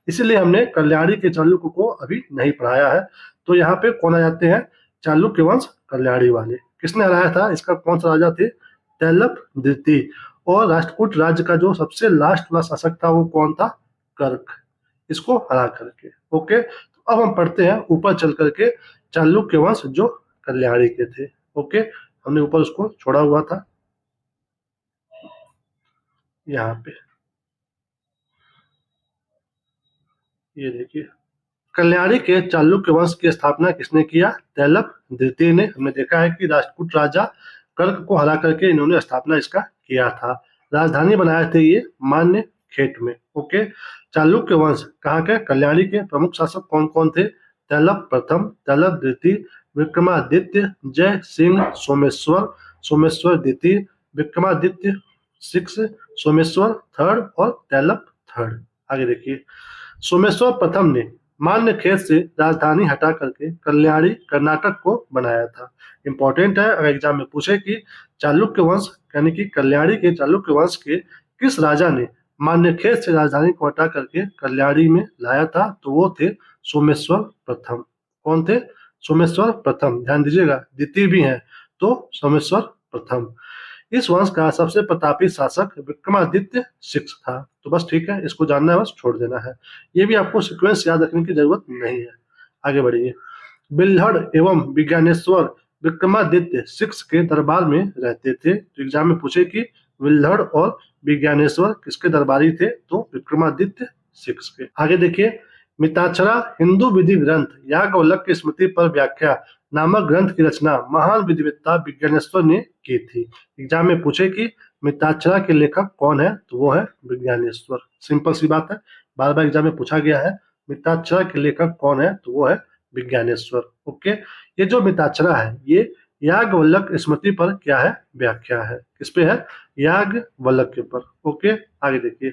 इसीलिए हमने कल्याणी के चालुक्य को अभी नहीं पढ़ाया है। तो यहाँ पे कौन आ जाते हैं? चालुक्य वंश, कल्याणी वाले। किसने हराया था? इसका कौन सा राजा थे? तैलप द्वितीय। और राष्ट्रकूट राज्य का जो सबसे लास्ट वाला शासक था वो कौन था? कर्क, इसको हरा करके। ओके, तो अब हम पढ़ते हैं ऊपर चल करके चालुक्य वंश जो कल्याणी के थे। ओके, हमने ऊपर उसको छोड़ा हुआ था यहाँ पे, ये देखिए। कल्याणी के चालुक्य वंश की स्थापना किसने किया? तैलप द्वितीय ने। हमने देखा है कि राष्ट्रकूट राजा कर्क को हरा करके इन्होंने स्थापना इसका किया था। राजधानी बनाए थे ये मान्य खेट में। ओके, चालुक्य वंश कहाँ के? कल्याणी के। प्रमुख शासक कौन कौन थे? तैलप प्रथम, तैलप द्वितीय, विक्रमादित्य, जय सिंह, सोमेश्वर, सोमेश्वर द्वितीय, विक्रमादित्य 6, सोमेश्वर थर्ड और तैलप थर्ड। आगे देखिए, सोमेश्वर प्रथम ने मान्य खेत से राजधानी हटा करके कल्याणी कर्नाटक को बनाया था। इंपॉर्टेंट है, अगर एग्जाम में पूछे कि चालुक्य वंश यानी कि कल्याणी के चालुक्य वंश के किस राजा ने मान्य खेत से राजधानी को हटा करके कल्याणी में लाया था, तो वो थे सोमेश्वर प्रथम। कौन थे? सोमेश्वर प्रथम। ध्यान दीजिएगा, द्वितीय भी है, तो सोमेश्वर प्रथम। इस वंश का सबसे प्रतापी शासक विक्रमादित्य 6 था। तो बस ठीक है, इसको जानना है, बस छोड़ देना है। ये भी आपको सीक्वेंस याद रखने की जरूरत नहीं है। आगे बढ़िए, बिल्हड़ एवं विज्ञानेश्वर विक्रमादित्य 6 के दरबार में रहते थे। तो एग्जाम में पूछे कि बिल्हड़ और विज्ञानेश्वर किसके दरबारी थे? तो विक्रमादित्य 6 के। आगे देखिए, मिताक्षरा हिंदू विधि ग्रंथ याज्ञवल्क्य की स्मृति पर व्याख्या नामक ग्रंथ की रचना महान विधिवेत्ता विज्ञानेश्वर ने की थी। एग्जाम में पूछे कि मिताक्षरा के लेखक कौन है? तो वो है विज्ञानेश्वर। सिंपल सी बात है, बार बार एग्जाम में पूछा गया है। मिताक्षरा के लेखक कौन है? तो वो है विज्ञानेश्वर। ओके, ये जो मिताक्षरा है ये याज्ञवल्क स्मृति पर क्या है? व्याख्या है। किस पे है? याज्ञवल्क के ऊपर। ओके, आगे देखिए,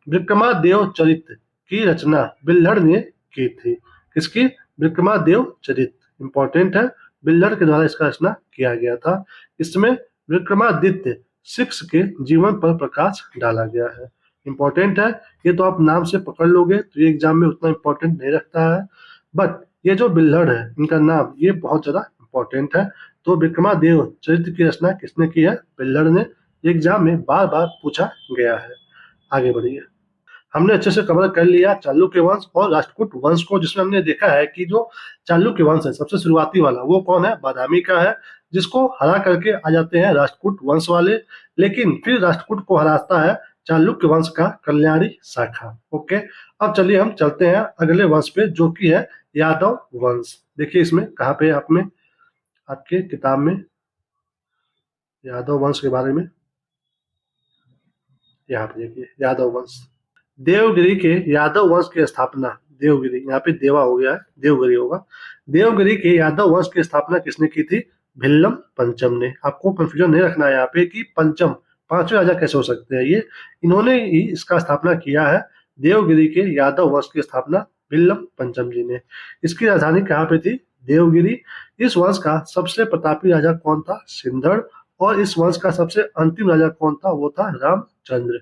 विक्रमादेव चरित्र की रचना बिल्हड़ ने की थी। किसकी? विक्रमादेव चरित्र, इंपॉर्टेंट है, बिल्हड़ के द्वारा इसका रचना किया गया था। इसमें विक्रमादित्य सिक्स के जीवन पर प्रकाश डाला गया है। इंपॉर्टेंट है, ये तो आप नाम से पकड़ लोगे तो ये एग्जाम में उतना इंपॉर्टेंट नहीं रखता है, बट ये जो बिल्हड़ है इनका नाम ये बहुत ज्यादा इंपॉर्टेंट है। तो विक्रमादेव चरित्र की रचना किसने की है? बिल्हड़ ने। एग्जाम में बार बार पूछा गया है। आगे बढ़िए, हमने अच्छे से कवर कर लिया चालुक्य वंश और राष्ट्रकूट वंश को, जिसमें हमने देखा है कि जो चालुक्य वंश है सबसे शुरुआती वाला वो कौन है? बादामी का है, जिसको हरा करके आ जाते हैं राष्ट्रकूट वंश वाले, लेकिन फिर राष्ट्रकूट को हराता है चालुक्य वंश का कल्याणी शाखा। ओके, अब चलिए हम चलते हैं अगले वंश पे जो कि है यादव वंश। देखिए इसमें कहाँ पे आप में आपके किताब में यादव वंश के बारे में, यहाँ पे देखिए यादव वंश। देवगिरी के यादव वंश की स्थापना, देवगिरी यहाँ पे देवा हो गया है, देवगिरी होगा। देवगिरी के यादव वंश की स्थापना किसने की थी? भिल्लम पंचम ने। आपको कंफ्यूजन नहीं रखना है यहाँ पे कि पंचम पांचवें राजा कैसे हो सकते हैं, ये इन्होंने ही इसका स्थापना किया है। देवगिरी के यादव वंश की स्थापना भिल्लम पंचम जी ने। इसकी राजधानी कहाँ पे थी? देवगिरी। इस वंश का सबसे प्रतापी राजा कौन था? सिंधड़। और इस वंश का सबसे अंतिम राजा कौन था? वो था रामचंद्र,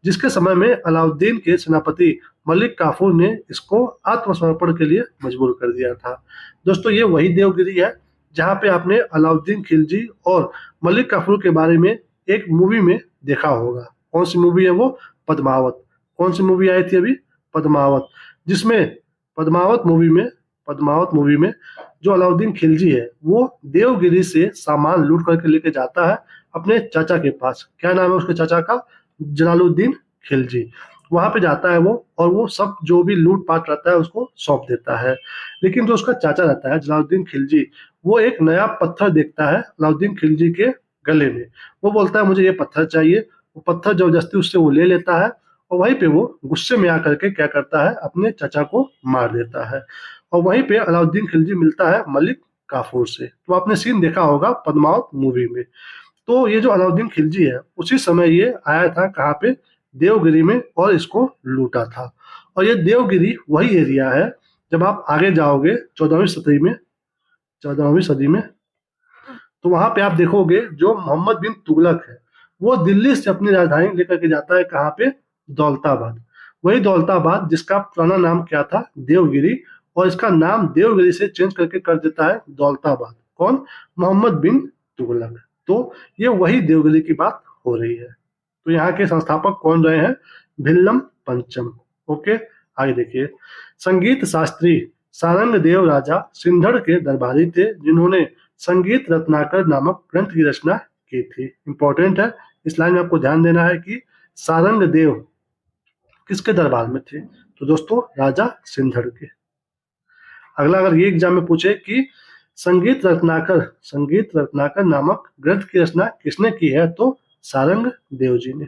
जिसके समय में अलाउद्दीन के सेनापति मलिक काफूर ने इसको आत्मसमर्पण के लिए मजबूर कर दिया था। दोस्तों ये वही देवगिरी है जहाँ पे आपने अलाउद्दीन खिलजी और मलिक काफूर के बारे में एक मूवी में देखा होगा। कौन सी मूवी है वो? पद्मावत। कौन सी मूवी आई थी अभी? पद्मावत। जिसमें पद्मावत मूवी में जो अलाउद्दीन खिलजी है वो देवगिरी से सामान लूट करके लेके जाता है अपने चाचा के पास। क्या नाम है उसके चाचा का? जलालुद्दीन खिलजी। वहां पे जाता है वो और वो सब जो भी लूट पाट रहता है उसको सौंप देता है। लेकिन जो उसका चाचा रहता है जलालुद्दीन खिलजी, वो एक नया पत्थर देखता है अलाउद्दीन खिलजी के गले में। वो बोलता है मुझे ये पत्थर चाहिए। वो पत्थर जबरदस्ती उससे वो ले लेता है और वहीं पे वो गुस्से में आकर के क्या करता है? अपने चाचा को मार देता है। और वहीं पे अलाउद्दीन खिलजी मिलता है मलिक काफूर से। तो आपने सीन देखा होगा पद्मावत मूवी में। तो ये जो अलाउद्दीन खिलजी है उसी समय ये आया था कहाँ पे? देवगिरी में, और इसको लूटा था। और ये देवगिरी वही एरिया है, जब आप आगे जाओगे 14वीं सदी में तो वहां पे आप देखोगे जो मोहम्मद बिन तुगलक है वो दिल्ली से अपनी राजधानी लेकर के जाता है कहाँ पे? दौलताबाद। वही दौलताबाद जिसका पुराना नाम क्या था? देवगिरी। और इसका नाम देवगिरी से चेंज करके कर देता है दौलताबाद। कौन? मोहम्मद बिन तुगलक। तो ये वही देवगिरी की बात हो रही है। तो यहाँ के संस्थापक कौन रहे हैं? भिल्लम पंचम। ओके, आगे देखिए, संगीत शास्त्री सारंग देव राजा सिंधड़ के दरबारी थे जिन्होंने संगीत रत्नाकर नामक ग्रंथ की रचना की थी। इंपॉर्टेंट है, इस लाइन में आपको ध्यान देना है कि सारंग देव किसके दरबार में थे? तो दोस्तों राजा सिंधड़ के। अगला अगर ये एग्जाम में पूछे कि संगीत रत्नाकर नामक ग्रंथ की रचना किसने की है? तो सारंग देव जी ने।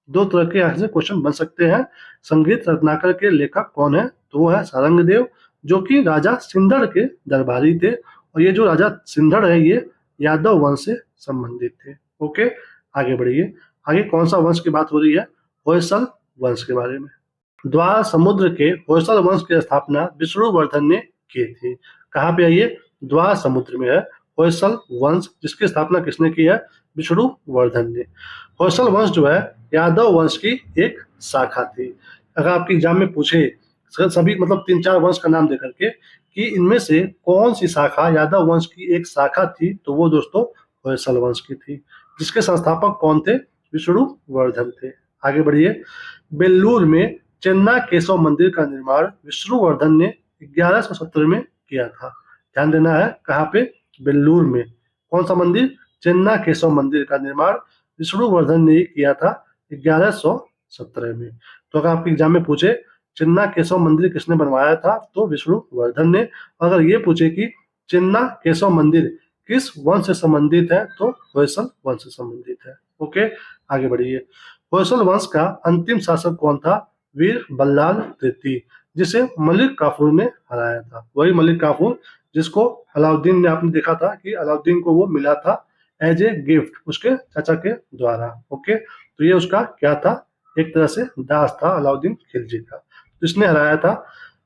दो तरह के यहाँ से क्वेश्चन बन सकते हैं। संगीत रत्नाकर के लेखक कौन है? तो वो है सारंग देव, जो कि राजा सिंधड़ के दरबारी थे। और ये जो राजा सिंधड़ है ये यादव वंश से संबंधित थे। ओके, आगे बढ़िए। आगे कौन सा वंश की बात हो रही है? होयसल वंश के बारे में। द्वार समुद्र के होयसल वंश की स्थापना विष्णुवर्धन ने की थी। कहाँ पे है ये? द्वार समुद्र में है होयसल वंश, जिसकी स्थापना किसने की है? विष्णुवर्धन ने। होयसल वंश जो है यादव वंश की एक शाखा थी। अगर आपके एग्जाम में पूछे सभी मतलब 3-4 वंश का नाम देकर के कि इनमें से कौन सी शाखा यादव वंश की एक शाखा थी, तो वो दोस्तों होयसल वंश की थी, जिसके संस्थापक कौन थे? विष्णुवर्धन थे। आगे बढ़िए, बेल्लूर में चेन्ना केशव मंदिर का निर्माण विष्णुवर्धन ने 1117 में किया था। ध्यान देना है, कहाँ पे? बेल्लूर में। कौन सा मंदिर? चेन्ना केशव मंदिर का निर्माण विष्णुवर्धन ने किया था 1117 में। तो अगर आपके एग्जाम में पूछे चेन्ना केशव मंदिर किसने बनवाया था, तो विष्णुवर्धन ने। अगर ये पूछे कि चेन्ना केशव मंदिर किस वंश से संबंधित है, तो होयसल वंश से संबंधित है। ओके, आगे बढ़िए। होयसल वंश का अंतिम शासक कौन था? वीर बल्लाल तृतीय, जिसे मलिक काफूर ने हराया था। वही मलिक काफूर जिसको अलाउद्दीन ने, आपने देखा था कि अलाउद्दीन को वो मिला था एज ए गिफ्ट उसके चाचा के द्वारा। ओके, तो ये उसका क्या था, एक तरह से दास था अलाउद्दीन खिलजी का, जिसने हराया था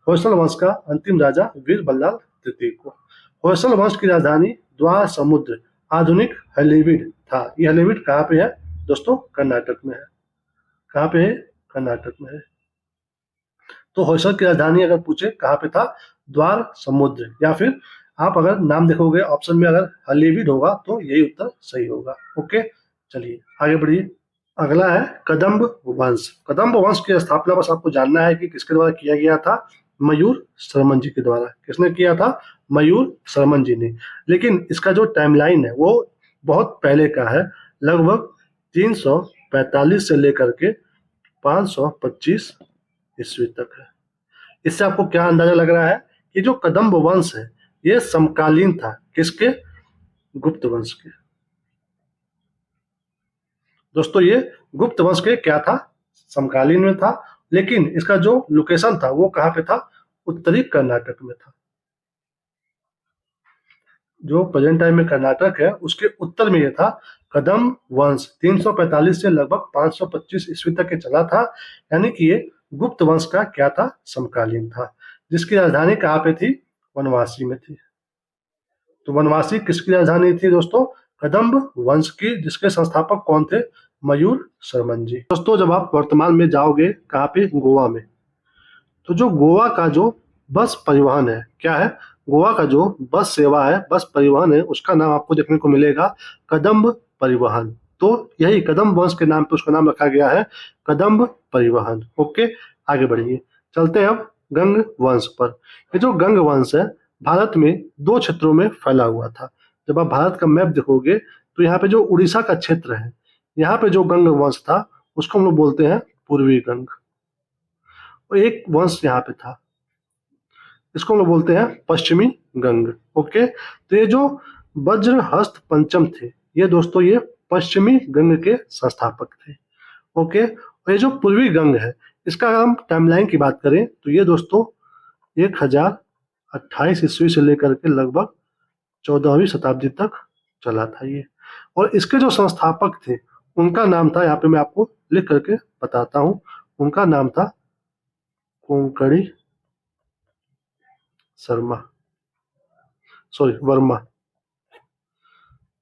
होयसल वंश का अंतिम राजा वीर बल्लाल तृतीय को। होयसल वंश की राजधानी द्वार समुद्र आधुनिक हलीबीड था। ये हलीबीड कहाँ पे है दोस्तों, कर्नाटक में है। कहाँ पे है, कर्नाटक में है। तो होयसल की राजधानी अगर पूछे कहाँ पे था, द्वार समुद्र, या फिर आप अगर नाम देखोगे ऑप्शन में अगर हलीबीड होगा तो यही उत्तर सही होगा। ओके, चलिए आगे बढ़िए। अगला है कदम्ब वंश। कदम्ब वंश की स्थापना बस आपको जानना है कि किसके द्वारा किया गया था, मयूर शर्मन जी के द्वारा। किसने किया था, मयूर शर्मन जी ने। लेकिन इसका जो टाइमलाइन है वो बहुत पहले का है, लगभग 345 से लेकर के 525 ईस्वी तक है। इससे आपको क्या अंदाजा लग रहा है कि जो कदम्ब वंश है ये समकालीन था किसके, गुप्त वंश के। दोस्तों ये गुप्त वंश के क्या था, समकालीन में था। लेकिन इसका जो लोकेशन था वो कहाँ पे था, उत्तरी कर्नाटक में था। जो प्रेजेंट टाइम में कर्नाटक है उसके उत्तर में ये था। कदम्ब वंश 345 से लगभग 525 ईस्वी तक के चला था, यानी कि ये गुप्त वंश का क्या था, समकालीन था। जिसकी राजधानी कहाँ पे थी, वनवासी में थी। तो वनवासी किसकी राजधानी थी दोस्तों, कदम्ब वंश की, जिसके संस्थापक कौन थे, मयूर शर्मन जी। दोस्तों जब आप वर्तमान में जाओगे कहाँ पे, गोवा में, तो जो गोवा का जो बस परिवहन है, क्या है, गोवा का जो बस सेवा है, बस परिवहन है, उसका नाम आपको देखने को मिलेगा कदम्ब परिवहन। तो यही कदम्ब वंश के नाम पे उसका नाम रखा गया है, कदम्ब परिवहन। ओके, आगे बढ़िए, चलते हैं अब गंग वंश पर। ये जो गंग वंश है भारत में दो क्षेत्रों में फैला हुआ था। जब आप भारत का मैप देखोगे तो यहाँ पे जो उड़ीसा का क्षेत्र है, यहाँ पे जो गंग वंश था उसको हम लोग बोलते हैं पूर्वी गंग। और एक वंश यहाँ पे था, इसको हम लोग बोलते हैं पश्चिमी गंग। ओके, तो ये जो वज्रहस्त पंचम थे, ये दोस्तों ये पश्चिमी गंग के संस्थापक थे। ओके, और ये जो पूर्वी गंग है, इसका अगर हम टाइमलाइन की बात करें तो ये दोस्तों 1028 ईस्वी से लेकर के लगभग 14वीं शताब्दी तक चला था ये। और इसके जो संस्थापक थे उनका नाम था, यहाँ पे मैं आपको लिख करके बताता हूँ, उनका नाम था कोंकणी शर्मा, सॉरी वर्मा।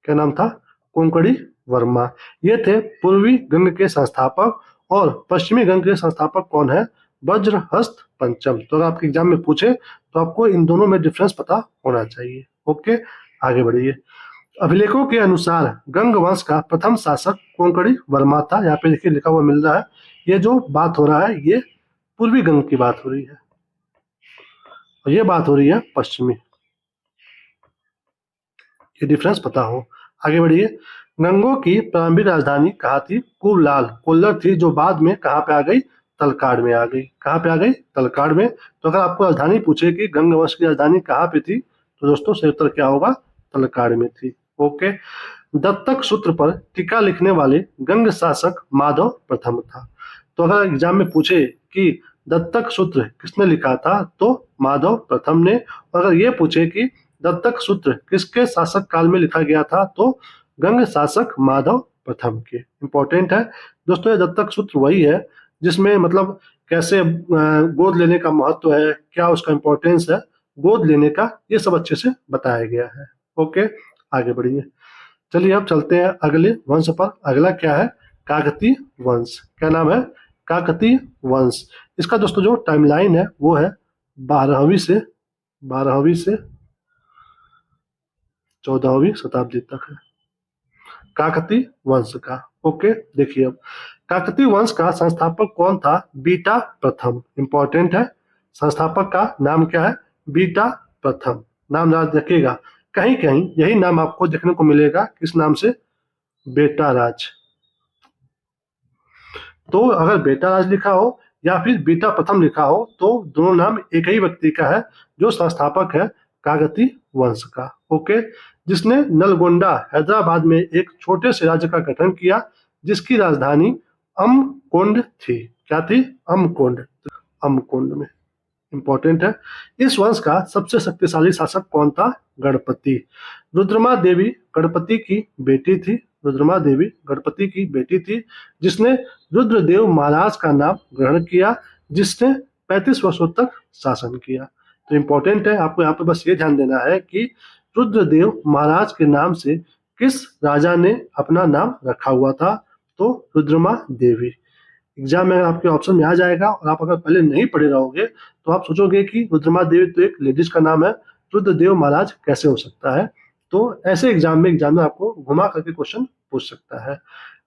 क्या नाम था, कोंकणी वर्मा। ये थे पूर्वी गंग के संस्थापक। और पश्चिमी गंग के संस्थापक कौन है, वज्रहस्त पंचम। तो अगर आपके एग्जाम में पूछे तो आपको इन दोनों में डिफरेंस पता होना चाहिए। ओके, आगे बढ़िए। अभिलेखों के अनुसार गंग वंश का प्रथम शासक कोंकणी वर्मा था। यहाँ पे देखिए लिखा हुआ मिल रहा है। ये जो बात हो रहा है ये पूर्वी गंग की बात हो रही है, और ये बात हो रही है पश्चिमी। ये डिफरेंस पता हो। आगे बढ़िए। गंगों की प्रारंभिक राजधानी कहाँ थी, कुलाल कोल्लर थी, जो बाद में कहाँ पे आ गई, तलकाड़ में आ गई। कहाँ पे आ गई, तलकाड़ में। तो अगर आपको राजधानी पूछे कि गंग वंश की राजधानी कहाँ पे थी, तो दोस्तों सही उत्तर क्या होगा, तलकाड़ में थी। ओके, दत्तक सूत्र पर टीका लिखने वाले गंग शासक माधव प्रथम था। तो अगर एग्जाम में पूछे कि दत्तक सूत्र किसने लिखा था, तो माधव प्रथम ने। और अगर ये पूछे कि दत्तक सूत्र किसके शासक काल में लिखा गया था, तो गंग शासक माधव प्रथम के। इंपॉर्टेंट है दोस्तों, ये दत्तक सूत्र वही है जिसमें मतलब कैसे गोद लेने का महत्व है, क्या उसका इंपॉर्टेंस है गोद लेने का, ये सब अच्छे से बताया गया है। ओके, आगे बढ़िए। चलिए अब चलते हैं अगले वंश पर। अगला क्या है, काकतीय वंश। क्या नाम है, काकतीय वंश। इसका दोस्तों जो टाइमलाइन है वो है 12वीं से 14वीं शताब्दी तक है, काकतीय वंश का। ओके, देखिए अब काकतीय वंश का संस्थापक कौन था, बीटा प्रथम। इंपॉर्टेंट है, संस्थापक का नाम क्या है, बीटा प्रथम। नाम याद रखिएगा, कहीं कहीं यही नाम आपको देखने को मिलेगा, किस नाम से, बेटा राज। तो अगर बेटा राज लिखा हो या फिर बीटा प्रथम लिखा हो तो दोनों नाम एक ही व्यक्ति का है, जो संस्थापक है काकतीय वंश का। ओके, जिसने नलगोंडा हैदराबाद में एक छोटे से राज्य का गठन किया, जिसकी राजधानी अमकोंड थी। क्या थी? अम्रकोंड। अम्रकोंड में इंपॉर्टेंट है। इस वंश का सबसे शक्तिशाली शासक कौन था? गणपति। रुद्रमा देवी गणपति की बेटी थी। रुद्रमा देवी गणपति की बेटी थी, जिसने रुद्रदेव महाराज का नाम ग्रहण किया, जिसने 35 वर्षों तक शासन किया। तो इंपॉर्टेंट है, आपको यहाँ पे बस ये ध्यान देना है कि रुद्रदेव महाराज के नाम से किस राजा ने अपना नाम रखा हुआ था? तो रुद्रमा देवी। एग्जाम में आपके ऑप्शन में आ जाएगा, और आप अगर पहले नहीं पढ़े रहोगे तो आप सोचोगे कि रुद्रमा देवी तो एक लेडीज का नाम है, रुद्रदेव महाराज कैसे हो सकता है? तो ऐसे एग्जाम में आपको घुमा करके क्वेश्चन पूछ सकता है।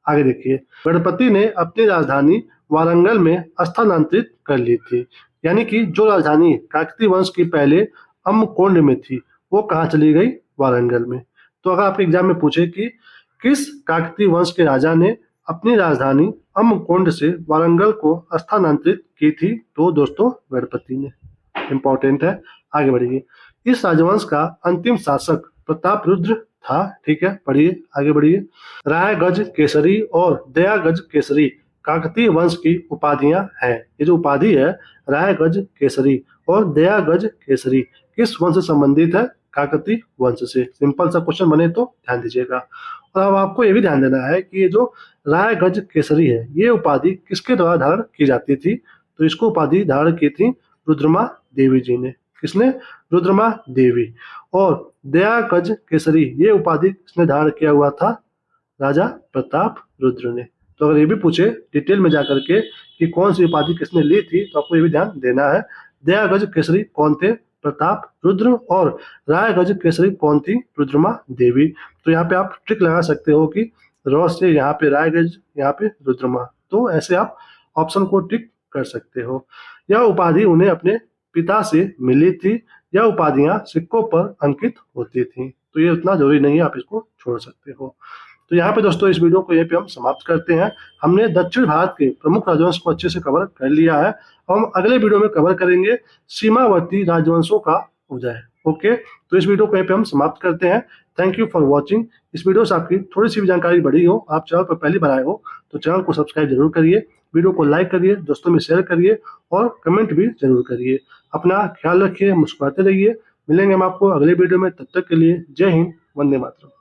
आगे देखिए, गणपति ने अपनी राजधानी वारंगल में स्थानांतरित कर ली थी। यानी कि जो राजधानी काकतीय वंश की पहले अम्रकोंड में थी, वो कहाँ चली गई? वारंगल में। तो अगर आपके एग्जाम में पूछे कि किस काकतीय वंश के राजा ने अपनी राजधानी अम्रकोंड से वारंगल को स्थानांतरित की थी, तो दोस्तों गणपति ने। इंपॉर्टेंट है, आगे बढ़िए। इस राजवंश का अंतिम शासक प्रतापरुद्र था। ठीक है, पढ़िए, आगे बढ़िए। रायगज केसरी और दयागज केसरी काकतीय वंश की उपाधियां हैं। ये जो उपाधि है रायगज केसरी और दयागज केसरी किस वंश से संबंधित है? काकतीय वंश से। सिंपल सा क्वेश्चन बने तो ध्यान दीजिएगा। और अब आपको ये भी ध्यान देना है कि ये जो रायगज केसरी है, ये उपाधि किसके द्वारा धारण की जाती थी? तो इसको उपाधि धारण की थी रुद्रमा देवी जी ने। किसने? रुद्रमा देवी। और दयागज केसरी ये उपाधि किसने धारण किया हुआ था? राजा प्रताप रुद्र ने। तो अगर ये भी पूछे डिटेल में जाकर के कि कौन सी उपाधि किसने ली थी, तो आपको ये भी ध्यान देना है। दयागज केसरी कौन थे? प्रताप रुद्र। और रायगज केसरी कौन थी? रुद्रमा देवी। तो यहाँ पे आप ट्रिक लगा सकते हो कि रॉ से यहाँ पे रायगज, यहाँ पे रुद्रमा, तो ऐसे आप ऑप्शन को टिक कर सकते हो। यह उपाधि उन्हें अपने पिता से मिली थी। यह उपाधियां सिक्कों पर अंकित होती थी। तो ये उतना जरूरी नहीं है, आप इसको छोड़ सकते हो। तो यहाँ पे दोस्तों इस वीडियो को यहीं पे हम समाप्त करते हैं। हमने दक्षिण भारत के प्रमुख राजवंश को अच्छे से कवर कर लिया है। हम अगले वीडियो में कवर करेंगे सीमावर्ती राजवंशों का उदय। ओके, तो इस वीडियो को यहीं पे हम समाप्त करते हैं। Thank you for watching. इस वीडियो से आपकी थोड़ी सी भी जानकारी बढ़ी हो, आप चैनल पर पहली बार आए हो, तो चैनल को सब्सक्राइब जरूर करिए, वीडियो को लाइक करिए, दोस्तों में शेयर करिए और कमेंट भी जरूर करिए। अपना ख्याल रखिए, मुस्कुराते रहिए। मिलेंगे हम आपको अगले वीडियो में, तब तक के लिए जय हिंद, वंदे मातरम।